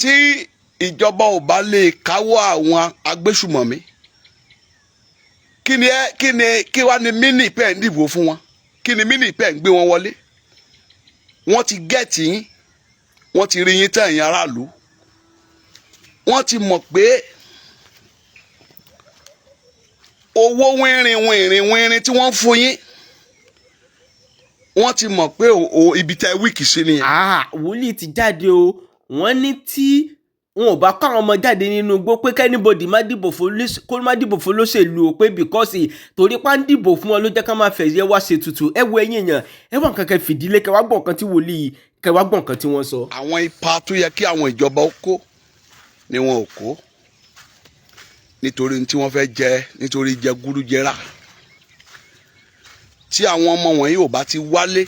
tí ìjọba ò bá lè káwọ́ àwọn agbésùmọ̀mí kí wá ní mínì pẹ́ ń dìbò fún wọn, kí ni mínì pẹ́ ń gbé wọn wọlé? Wọ́n ti gẹ̀ẹ́tì yín, wọ́n ti rí yín tán ẹ̀yin aráàlú, wọ́n ti mọ̀ pé owó wínrin tí wọ́n fún yín, wọ́n ti mọ̀ pé ibi tẹ́ wíìkì sí nìyẹn. Wòlíì ti jáde o, wọ́n ní tí wọn ò bá kọ́ àwọn ọmọ jáde nínú igbó pé kẹ́nìbọ̀dì kó má dìbò fún olóṣèlú o, pé bíkọ́sì torí pa ń dìbò fún wọn ló jẹ́ ká máa fẹ̀yẹ wá ṣe tutù. Ẹ wo ẹ̀yin èèyàn, ẹ wá nǹkan kan fìdílé, kẹ wá gbọ́ nǹkan tí wòlíì, kẹ wá gbọ́ nǹkan tí wọ́n sọ. Àwọn ipa tó yẹ kí àwọn ìjọba ó kó ni wọn ò kó, nítorí tí wọ́n fẹ́ jẹ, nítorí jẹgúdújẹrá. Tí àwọn ọmọ wọ̀nyí ò bá ti wálé,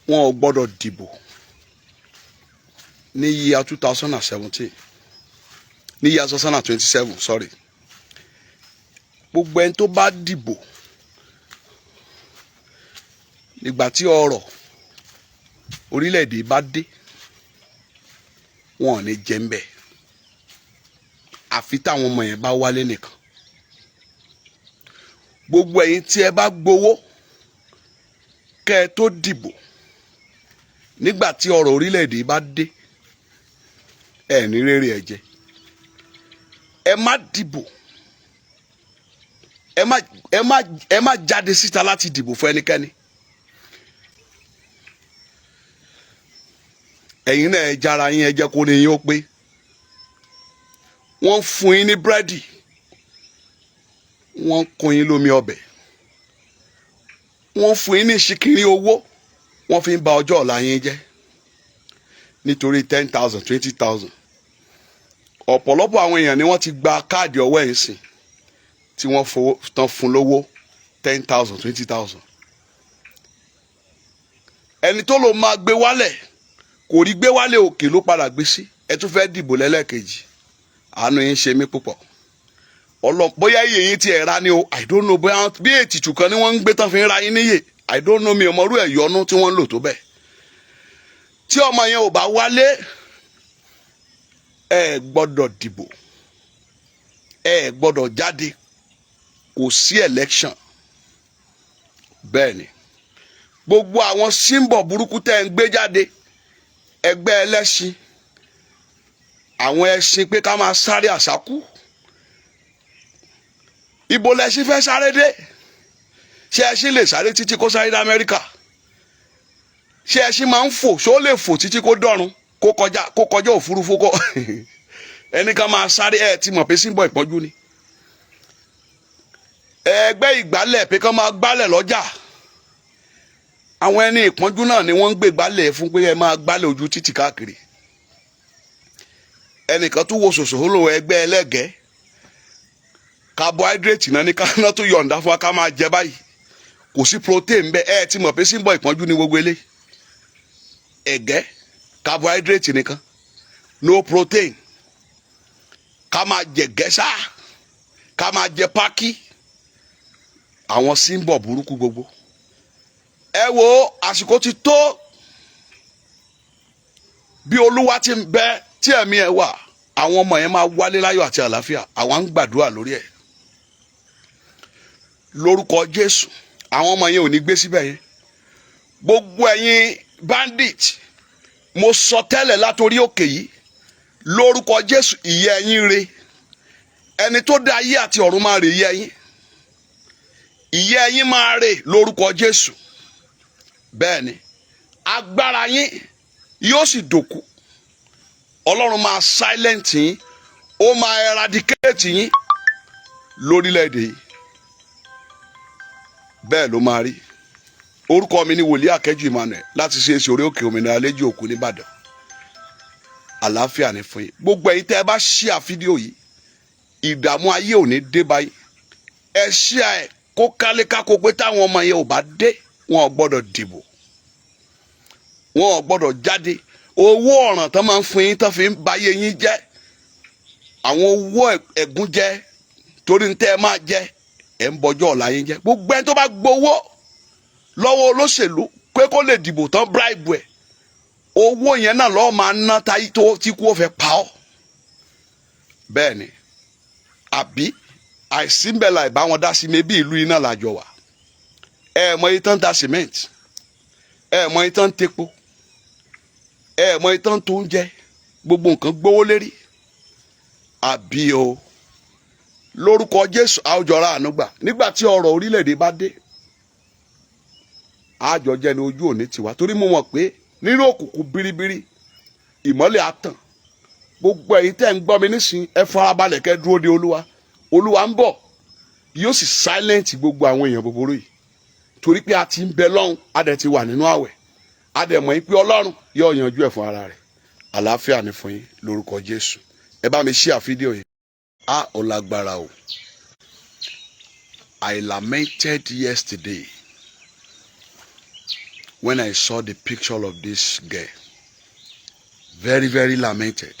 wọn ò gbọ́dọ̀ dìbò ní yíya 2017, ní yíya 2027, sorry. Gbogbo ẹni tó bá dìbò nígbà tí ọrọ̀ orílẹ̀-èdè bá dé, wọn ò ní jẹ ń bẹ̀, àfi táwọn ọmọ yẹn bá wálé nìkan. Gbogbo ẹ̀yin tí ẹ bá gbowó kẹ́ ẹ tó dìbò nígbà tí ọrọ̀ orílẹ̀-èdè bá dé, ẹ ní rere ẹ jẹ. Ẹ má dìbò, ẹ má jáde síta láti dìbò fún ẹnikẹ́ni. Ẹ̀yin náà ẹ jára yín, ẹ jẹ́ kó ní yín ó pé. Wọ́n fún yín ní búrẹ́dì, wọ́n kún yín lómi ọbẹ̀, wọ́n fún yín ní ṣìkìrì owó, wọ́n fi ń ba ọjọ́ ọ̀la yín jẹ́ nítorí 10,000 20,000. Ọ̀pọ̀lọpọ̀ àwọn èèyàn ni wọ́n ti gba káàdì ọwọ́ ẹ̀yìn sìn tí wọ́n tán fún lówó 10,000 20,000. Ẹni tó lò máa gbé wálẹ̀ kò rí gbé wálé, òkè ló padà gbé sí. Ẹ tún fẹ́ dìbò lẹ́lẹ́kejì, àánú yín ṣe mí púpọ̀. Bóyá iye yín ti ẹ̀ ra ni o, I don't know, bóyá bí ètìtù kan ni wọ́n ń gbé tán fi ń ra yín níyè, I don't know, mi ò mọrú ẹ̀yọ́nú tí wọ́n ń lò tó bẹ́ẹ̀. Tí ọmọ yẹn ò bá wálé, ẹ gbọ́dọ̀ dìbò, ẹ gbọ́dọ̀ jáde, kò sí election. Bẹ́ẹ̀ ni gbogbo àwọn símbọ̀ burúkú tẹ́ ń gbé jáde, ẹgbẹ́ ẹlẹ́ṣin, àwọn ẹṣin pé ká máa sáré àsákú, ibo lẹ́ṣin fẹ́ sáré dé? Ṣé ẹṣin lè sáré títí kó sáré dé Amẹ́ríkà? Ṣé ẹṣin máa ń fò, ṣó lè fò títí kó dọ́run, kó kọjá òfurufú kó ẹni ká máa sáré? Ẹ ti mọ̀ pé símbọ̀ ìpọ́njú ni. Ẹgbẹ́ ìgbálẹ̀ pé ká máa gbálẹ̀ lọ́jà, àwọn ẹni ìpọ́njú náà ni wọ́n ń gbé gbálẹ̀ fún pé ẹ máa gbálẹ̀ ojú títì káàkiri. Ẹnìkan tún wo ṣòṣòlò ẹgbẹ́ ẹlẹ́gẹ̀ẹ́, carbohydrate náà ní káná tó yọ̀ǹda fún wa ká máa jẹ báyìí, kò sí protein bẹ́ẹ̀. Ẹ ti mọ̀ pé símbọ̀ ìpọ́njú ni gbogbo eléyìí. Ẹ̀gẹ́, carbohydrate nìkan, no protein. Ká máa jẹ gẹ́sà, ká máa jẹ pákí, àwọn símbọ̀ burúkú gbogbo. Ẹ wo, àsìkò ti tó, bí Olúwa ti ń bẹ tí ẹ̀mí ẹ wà, àwọn ọmọ yẹn máa wálé láyọ̀ àti àlàáfíà. Àwọn ń gbàdúrà lórí ẹ̀ lórúkọ Jésù. Àwọn ọmọ yẹn ò ní gbé síbẹ̀ yẹn. Gbogbo ẹ̀yin bandit, mo sọ tẹ́lẹ̀ látorí òkè yìí lórúkọ Jésù, ìyẹ́ ẹ̀yin re. Ẹni tó dá ayé àti ọ̀run máa rè ìyẹ́ ẹ̀yin, ìyẹ́ ẹ̀yin máa rè lórúkọ Jésù. Bẹ́ẹ̀ ni agbára yín yóò sì dòkú. Ọlọ́run máa silent yín, ó máa eradicate yín lórílẹ̀‐èdè yìí. Bẹ́ẹ̀ ló máa rí. Orúkọ mi ni Wòlíì Akẹ́jù Emmanuel láti CAC Orí Òkè Òmìnira Léjì Òkú nìbàdàn. Àlàáfíà ni fún yín. Gbogbo ẹ̀yin tẹ́ ẹ bá share fídíò yìí, ìdààmú ayé ò ní dé báyìí. Ẹ share ẹ̀ kó kálé kákó pé táwọn ọmọ yẹn ò bá dé, wọn ò gbọ́dọ̀ dìbò, wọn ò gbọ́dọ̀ jáde. Owó ọ̀ràn tán máa ń fún yín tán fi ń báyé yín jẹ́, àwọn owó ẹ̀gúnjẹ torí tẹ́ ẹ máa jẹ, ẹ̀ ń bọjọ́ ọ̀la yín jẹ́. Gbogbo ẹni tó bá gbowó lọ́wọ́ olóṣèlú pé kó lè dìbò tán bribe ẹ̀, owó yẹn náà lọ́ọ́ máa ná tí kú ó fẹ́ pa ọ́. bẹ́ẹ̀ ni àbí àìsí ń bẹ̀ la ìbá wọn dá sí mi bí ìlú iná làjọ wà. ẹ mọ iye tán ta cement, ẹ mọ iye tán tepo, ẹ mọ iye tán tó ń jẹ, gbogbo nǹkan gbówó lérí. àbí o lórúkọ Jésù àwùjọra ànúgbà nígbà tí ọrọ̀ orílẹ̀-èdè bá dé àjọ jẹ́ ní ojú òní tiwa, torí mo mọ̀ pé nínú òkùnkùn biribiri ìmọ́lẹ̀ á tàn. gbogbo ẹ̀yin tẹ́ ń gbọ́ mi nísìn ẹ farabalẹ̀ kẹ́ dúró de Olúwa. Olúwa ń bọ̀ yóò sì silent gbogbo àwọn èèyàn búburú yìí, torí pé a ti ń bẹ lọ́hùn, a dẹ̀ ti wà nínú àwẹ̀, a dẹ̀ mọ̀ yín pé Ọlọ́run yóò yanjú ẹ̀ fún ara rẹ̀. àlàáfíà ni fún yín lórúkọ Jésù. ẹ bá mi share fídíò yìí. ó lágbára o. I lamented yesterday when I saw the picture of this girl. Very, very lamented,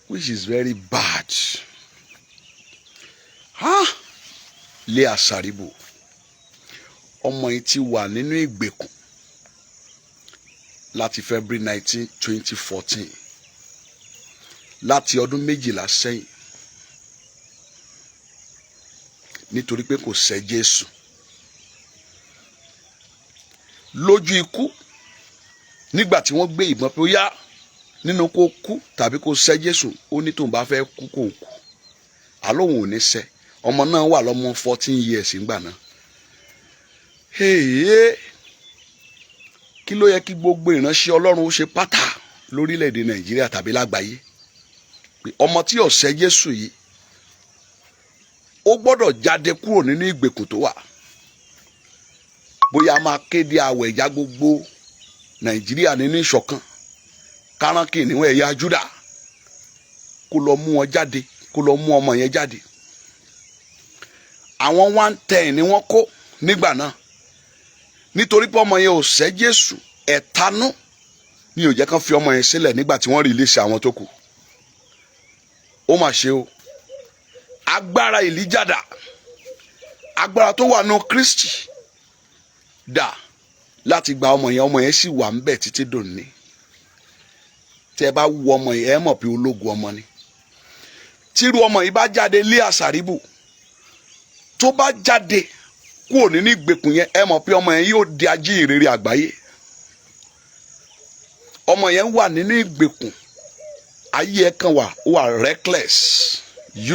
which is very bad. Leah Saribu, ọmọ yìí ti wà nínú ìgbèkùn láti February 19, 2014, láti ọdún 12 sẹ́yìn, nítorí pé kò sẹ́ Jésù. Lójú ikú, nígbà tí wọ́n gbé ìbọn pé ó yá nínú kó kú tàbí kó sẹ́ Jésù, ó ní tóun bá fẹ́ kú kó kú, àlóhùn ò ní sẹ́. ọmọ náà wà lọ́mọ 14 years ńgbà náà. kí ló yẹ kí gbogbo ìránṣẹ́ Ọlọ́run ó ṣe pátá lórílẹ̀‐èdè Nàìjíríà tàbí lágbàáyé? pé ọmọ tí ó sẹ́ Jésù yìí ó gbọ́dọ̀ jáde kúrò nínú ìgbèkùn tó wà. bóyá máa kéde àwẹ̀ ìjà gbogbo Nàìjíríà nínú ìṣọ̀kan, káránkì níwọ̀n ẹ̀yà Júdà, kó lọ mú wọn jáde, kó lọ mú ọmọ yẹn jáde. àwọn 110 ni wọ́n kó nígbà náà, nítorí pé ọmọ yẹn ò sẹ́ Jésù. ẹ̀tanú ni ò jẹ́ kán fi ọmọ yẹn sílẹ̀ nígbà tí wọ́n rìlíìsì àwọn tó kù. ó mà ṣe o. agbára Èlíjà dà, agbára tó wà nù Kristi dà láti gba ọmọ yẹn sì wà ń bẹ̀ títí dòní. tẹ́ ẹ bá wo ọmọ yẹn ẹ mọ̀ pé ológun ọmọ ni. tírú ọmọ yìí bá jáde, Leah Saribu tó bá jáde kúrò nínú ìgbèkùn yẹn, ẹ mọ̀ pé ọmọ yẹn yóò di ajíhìnrere àgbáyé. ọmọ yẹn wà nínú ìgbèkùn, ayé ẹ kan wà reckless,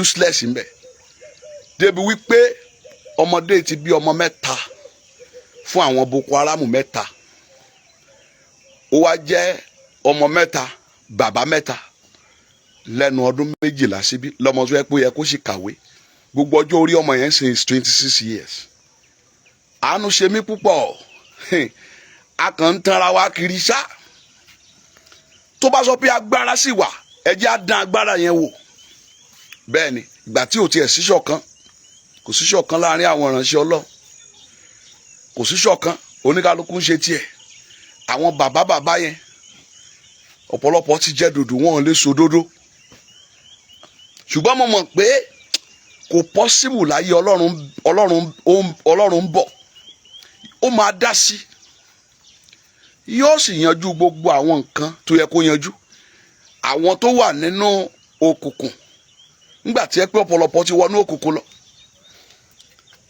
useless ń bẹ, débi wípé ọmọdé ti bí ọmọ 3 fún àwọn Boko Haram 3. ó wá jẹ́ ọmọ 3 bàbá 3 lẹ́nu ọdún 12 síbí. lọ́mọ tó yẹ pé ó yẹ kó sì kàwé. gbogbo ọjọ́ orí ọmọ yẹn since 26 years. àánú ṣe mí púpọ̀. a kàn ń tanra wa kiri ṣá. tó bá sọ pé agbára sì wà, ẹ jẹ́ á dán agbára yẹn wò. bẹ́ẹ̀ ni ìgbà tí ò tiẹ̀ síṣọ̀kan, kò síṣọ̀kan láàrin àwọn ìránṣẹ́ Ọlọ́run, kò síṣọ̀kan, oníkálukú ń ṣe tiẹ̀. àwọn bàbá yẹn ọ̀pọ̀lọpọ̀ ti jẹ́ dòdò, wọn ò lè sòdodo. ṣùgbọ́n mo mọ̀ pé kò possible láyé Ọlọ́run ń bọ̀, ó máa dá sí, yóò sì yanjú gbogbo àwọn nǹkan tó yẹ kó yanjú. àwọn tó wà nínú òkùnkùn, nígbà tí ẹ pé ọ̀pọ̀lọpọ̀ ti wọnú òkùnkùn lọ.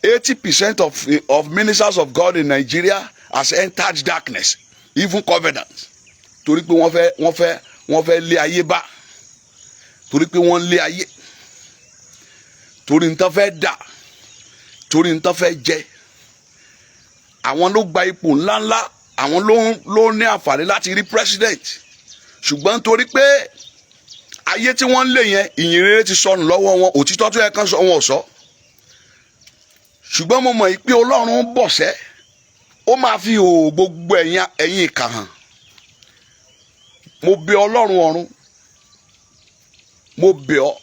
80% of ministers of God in Nigeria has entered darkness, even covenant. torí pé wọ́n fẹ́ lé ayé bá, torí pé wọ́n lé ayé, torí nǹkan fẹ́ dà, torí nǹkan fẹ́ jẹ. àwọn ló gba ipò ńláńlá, àwọn ló ní àǹfààní láti rí president. ṣùgbọ́n torí pé ayé tí wọ́n ń lé yẹn, ìyìn rere ti sọnù lọ́wọ́ wọn, òtítọ́ tó yẹ kán sọ wọn ò sọ. ṣùgbọ́n mo mọ̀ pé Ọlọ́run ń bọ̀ sẹ́, ó máa fi hò gbogbo ẹ̀yin ìkà hàn. mo bẹ̀ Ọlọ́run ọ̀run, mo bẹ̀ ọ́,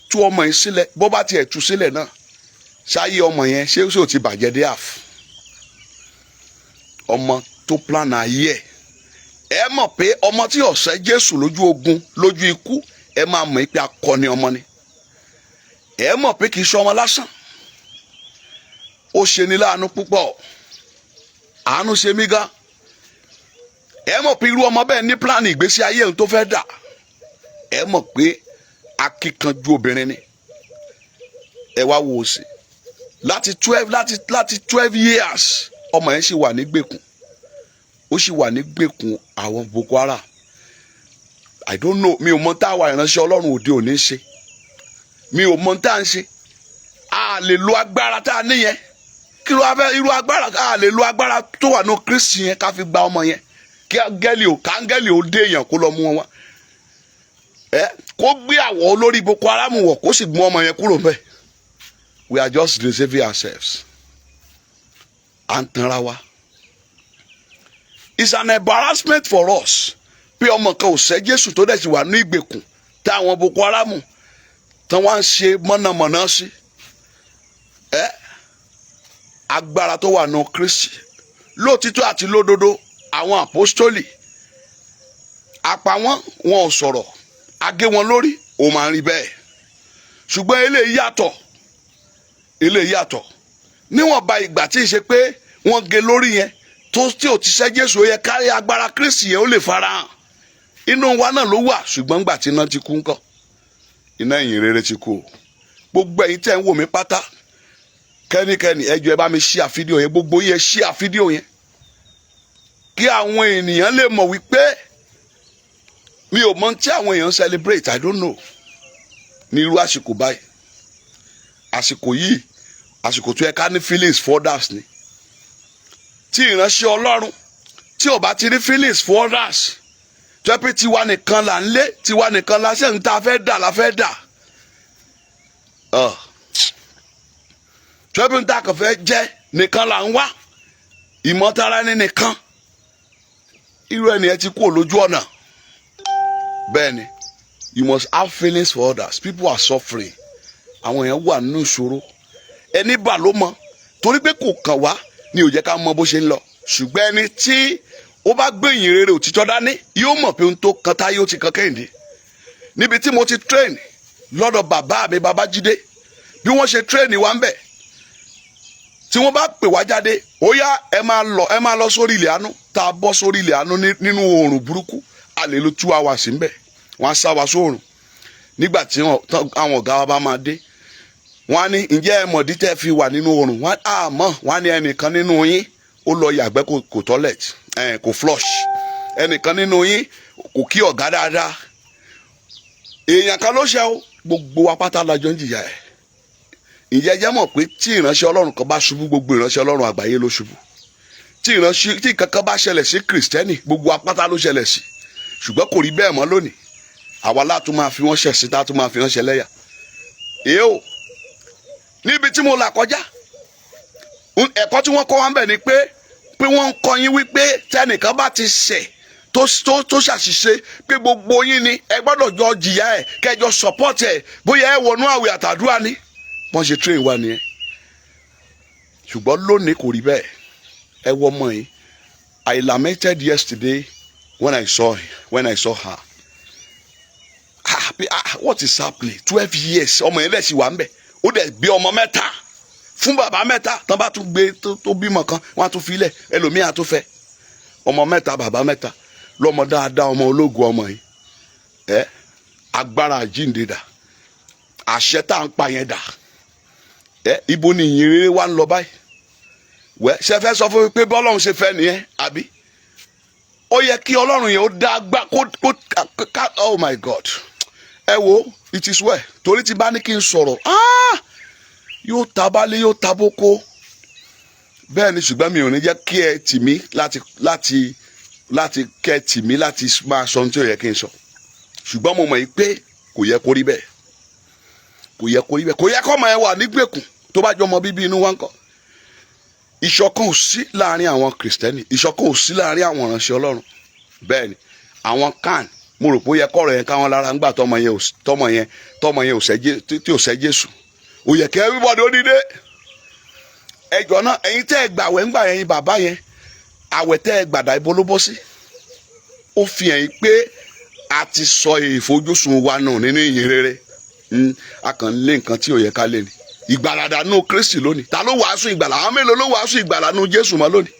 tú ọmọ yìí sílẹ̀. bó bá tiẹ̀ tú sílẹ̀ náà, ṣáyé ọmọ yẹn ṣé ó ti bàjẹ́ dé àf. ọmọ tó plan ayé ẹ mọ̀ pé ọmọ tí ó sẹ́ Jésù lójú ogun, lójú ikú, ẹ máa mọ̀ pé akọni ọmọ ni. ẹ mọ̀ pé kì í ṣe ọmọ lásán. ó ṣe ní láàánú púpọ̀. àánú ṣe mí gan. ẹ mọ̀ pé irú ọmọ bẹ́ẹ̀ ní plan ìgbésí ayé ohun tó fẹ́ dà. Ẹ mọ̀ pé akíkanjú obìnrin ni. Ẹ wá wo òsì láti 12 years ọmọ yẹn sì wà nígbèkùn, ó sì wà nígbèkùn àwọn Boko Haram. I don't know, mi ò mọ táwa ìránṣẹ́ Ọlọ́run òde òní ṣe, mi ò mọ tá à ń ṣe. A lè lo agbára tá a níyẹn, kí ló wá fẹ́ irú agbára, a lè lo agbára tó wà ní Kristi yẹn ká fi gba ọmọ yẹn, kí áńgẹ́lì ò dé èèyàn kó lọ mú wọn wá, kó gbé àwọ̀ olórí Boko Haram wọ̀ kó sì mú ọmọ yẹn kúrò ńbẹ̀. We are just deceiving ourselves. À ń tanra wa. It's an embarrassment for us pé ọmọ kan ò sẹ́ Jésù tó dẹ̀ sì wà ní ìgbèkùn táwọn Boko Haram tán wá ń ṣe mọ̀nàmọ́ná sí. Agbára tó wà ní Kristi lóòtítọ́ àti lódodo àwọn àpọ́stólì apá wọn ò sọ̀rọ̀, agé wọn lórí, ó máa ń rí bẹ́ẹ̀. Ṣùgbọ́n eléyìí yàtọ̀ níwọ̀nba ìgbà tí ì ṣe pé wọ́n gé lórí yẹn tí ò ti sẹ́ Jésù, ó yẹ kárí agbára Kristi yẹn ó lè farahàn. Inú wa náà ló wà, ṣùgbọ́n gbà tí iná ti kú ńkọ́, iná ìyìn rere ti kú o. Gbogbo ẹ̀yin tẹ́ ń wò mí pátá, kẹ́nikẹ́ni ẹ jọ̀ọ́ ẹ bá mi share fídíò yẹn, gbogbo yẹn share fídíò yẹn kí àwọn ènìyàn lè mọ̀ wípé mi ò mọ tí àwọn èèyàn celebrate, I don't know, ní irú àsìkò báyìí. Àsìkò yìí àsìkò tó yẹ ká ní feelings for others ni. Tí ìránṣẹ́ Ọlọ́run tí ò bá ti rí feelings for others, tó yẹ pé tiwa nìkan là ń lé, tiwa nìkan la ṣe ń ta fẹ́ dà la fẹ́ dà, tó yẹ pé ń ta kàn fẹ́ jẹ́ nìkan là ń wá, ìmọ̀tara ẹni nìkan, irú ẹni ẹ ti kú lójú ọ̀nà. Bẹ́ẹ̀ni, you must have feelings for others. People are suffering. Àwọn èèyàn wà nínú ìṣòro, ẹni bà ló mọ̀, torí pé kò kàn wá ni ò jẹ́ ká mọ bó ṣe ń lọ. Ṣùgbọ́n ẹni tí ó bá gbé ìyìn rere òtítọ́ dání yóò mọ̀ pé ohun tó kan táyé ó ti kan Kẹ́hìndé. Níbi tí mo ti train lọ́dọ̀ bàbá mi Babájídé, bí wọ́n ṣe train wa ń bẹ̀, tí wọ́n bá pè wá jáde, ó yá ẹ máa lọ sórí ilẹ̀ àánú, tá a bọ́ sórí ilẹ̀ àánú nínú oòrùn burúkú, a lè lo 2 hours ń bẹ̀, wọ́n á sá wa sóòrùn. Nígbà tí àwọn ọ̀gá wa bá máa dé, wọ́n á ní ǹjẹ́ ẹ mọ̀dí tẹ́ fi wà nínú oòrùn, wọ́n á mọ̀, wọ́n á ní ẹnìkan nínú yín ó lọ yàgbẹ́ kò toilet, kò flush, ẹnìkan nínú yín kò kí ọ̀gá dáadáa. Èèyàn kan ló ṣe o, gbogbo wa pátá la jọ ń jìyà ẹ̀. Ǹjẹ́ ẹ jẹ́ mọ̀ pé tí ìránṣẹ́ Ọlọ́run kan bá ṣubú, gbogbo ìránṣẹ́ Ọlọ́run àgbáyé ló ṣubú. Tí kankan bá ṣẹlẹ̀ sí Kìrìsìtẹ́nì, gbogbo apátá ló ṣẹlẹ̀ sí. Ṣùgbọ́n kò rí bẹ́ẹ̀ mọ́ lónìí. Àwa látún máa fi wọ́n ṣẹ̀ sí, tá tún máa fi wọ́n ṣẹlẹ́yà. Èyó níbi tí mo là kọjá, ẹ̀kọ́ tí wọ́n kọ́ wa ń bẹ̀ ni pé wọ́n ń kọ́ yín wípé tẹ́nìkan bá ti ṣẹ̀ tó ṣàṣìṣe pé gbogbo yín ni ẹ gbọ́dọ̀ jọ jìyà ẹ̀, kẹjọ support ẹ̀, bóyá ẹ wọnú àwẹ̀ àtàdúrà ni. Wọ́n ṣe train wa nìyẹn. Ṣùgbọ́n lónìí kò rí bẹ́ẹ̀. Ẹ wọ ọmọ yìí. I lamented yesterday when I saw her. What is happening? 12 years ọmọ yẹn lẹ́sìn wà ń bẹ̀, ó dẹ̀ gbé ọmọ mẹ́ta fún bàbá mẹ́ta, tán bá tún gbé tó bímọ kan wọ́n á tún filẹ̀, ẹlòmíì á tún fẹ́. Ọmọ mẹ́ta bàbá mẹ́ta, lọ́mọ dáadáa, ọmọ ológun ọmọ yìí. Agbára àjíǹde dà, àṣẹ tá à ń pa yẹn dà. Ibo ni ìyìn rere wa ń lọ báyìí? Ṣe fẹ́ sọ fún mi pé bọ́lọ́run ṣe fẹ́ nìyẹn àbí? Ó yẹ kí Ọlọ́run yẹn ó dá agbá oh my God. Ẹ wo, it is well, torí ti bá ní kí n sọ̀rọ̀, yóò tabalé yóò taboko. Bẹ́ẹ̀ ni, ṣùgbọ́n mi ò ní jẹ́ kí ẹ tì mí láti kẹ́ tì mí láti máa sọ ohun tí ó yẹ kí n sọ. Ṣùgbọ́n mo mọ̀ yìí pé kò yẹ kó rí bẹ́ẹ̀. Kò yẹ kó ọmọ ẹ wà nígbèkùn tó bá jọ ọmọ bíbí inú wa ńkọ́. Ìṣọ̀kan ò sí láàrin àwọn Kìrìsìtẹ́nì, ìṣọ̀kan ò sí láàrin àwọn ìránṣẹ́ Ọlọ́run. Bẹ́ẹ̀ ni, àwọn kan mo rò pé ó yẹ kọ́rọ̀ yẹn káwọn lára ńgbà tọmọ yẹn ò sẹ́ Jésù. Ó yẹ kí everybody ó dìde. Ẹjọ́ náà, ẹ̀yin tẹ́ ẹ gbàwẹ̀ ńgbà yẹn, bàbá yẹn, àwẹ̀ tẹ́ ẹ gbàdá ibo ló bọ́ sí. Ó fi hàn yín pé a ti sọ ìfojúsùn wa nù nínú ìyìn rere. A kàn lé nǹkan tí ò yẹ ká lé ni. Ìgbàlà dànù Kristi lónìí. Ta ló wàásù ìgbàlà? Àwọn mélòó ló wàásù ìgbàlà nù Jésù mọ́ lónìí?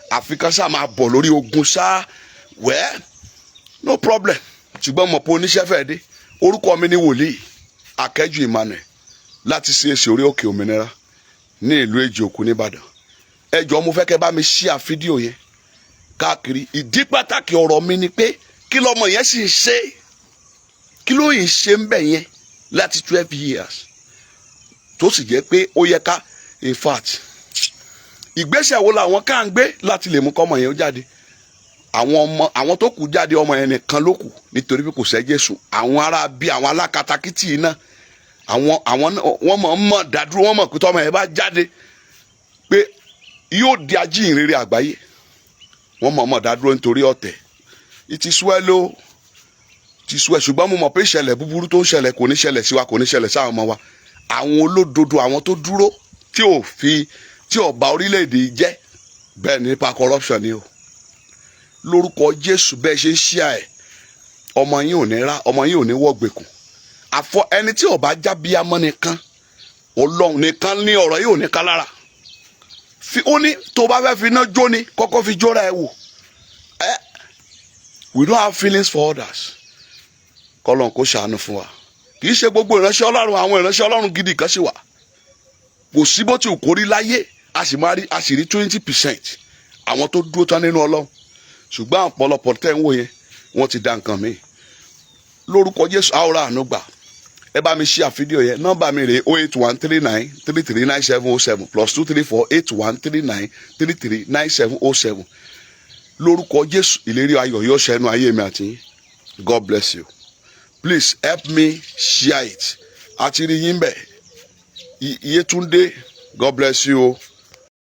àfi kan ṣáà máa bọ̀ lórí ogun ṣáá wẹ́ẹ́ no problem ṣùgbọ́n mọ̀ pé oníṣẹ́ fẹ́ dé. Orúkọ mi ni wòlíì Akẹ́jù Emmanuel láti CAC orí òkè òmìnira ní ìlú Èjìòkú nìbàdàn. Ẹ jọ̀ọ́ mo fẹ́ kẹ́ bá mi share fídíò yẹn káàkiri. Ìdí pàtàkì ọ̀rọ̀ mi ni pé kí lọmọ yẹn sì ń ṣe, kí ló yìí ṣe ń bẹ̀ yẹn láti 12 years tó sì jẹ́ pé ó yẹ ká in fact ìgbésẹ̀ wo làwọn ká ń gbé láti lè mú kọ́mọ yẹn ó jáde. Àwọn tó kù jáde ọmọ yẹn nìkan ló kù nítorí pé kò sẹ́ Jésù. Àwọn ará bíi àwọn alákatakítí yìí náà wọ́n mọ̀ dádúró, wọ́n mọ̀ pé tọ́mọ yẹn bá jáde pé yóò di ajíhìnrere àgbáyé. Wọ́n mọ̀ dádúró nítorí ọ̀tẹ̀. It is well o, it is well. Ṣùgbọ́n mo mọ̀ pé ìṣẹ̀lẹ̀ búburú tó ń ṣẹlẹ̀ kò ní ṣẹlẹ̀ sí wa, kò ní ṣẹlẹ̀ sáwọn ọmọ wa. Àwọn olódodo, àwọn tó dúró tí ò bà orílẹ̀-èdè jẹ́ bẹ́ẹ̀ nípa corruption ni o. Lórúkọ Jésù bẹ́ẹ̀ ṣe ń ṣíà ẹ̀ ọmọ yín ò ní rá, ọmọ yín ò ní wọ́gbẹ̀kùn. Àfọ ẹni tí ó bá jábíyámọ́ nìkan, Ọlọ́run nìkan ní ọ̀rọ̀ yìí ò ní ká lára. Ó ní tó bá fẹ́ fi iná jó ni kọ́kọ́ fi jóra ẹ wò. We don't have feelings for others. Kọ́lọ́n kó ṣàánú fún wa. Kì í ṣe gbogbo ìránṣẹ́ Ọlọ́run, àwọn ìránṣẹ́ Ọlọ́run gidi kan sì wà. Kò sí bó ti kò rí láyé, a sì rí 20% àwọn tó dúró tán nínú Ọlọ́run. Ṣùgbọ́n ọ̀pọ̀lọpọ̀ tẹ́ ń wò yẹn wọ́n ti dá nǹkan mi. Lórúkọ Jésù àwòrán àánú gbà. Ẹ bá mi share fídíò yẹn. Nọ́mbà mi rèé 08139339707 +234 8139339707. Lórúkọ Jésù ìlérí ayọ̀ yóò ṣẹnu ayé mi àti yín. God bless you. Please help me share it. Àti rí yín bẹ̀. Yétúndé, God bless you.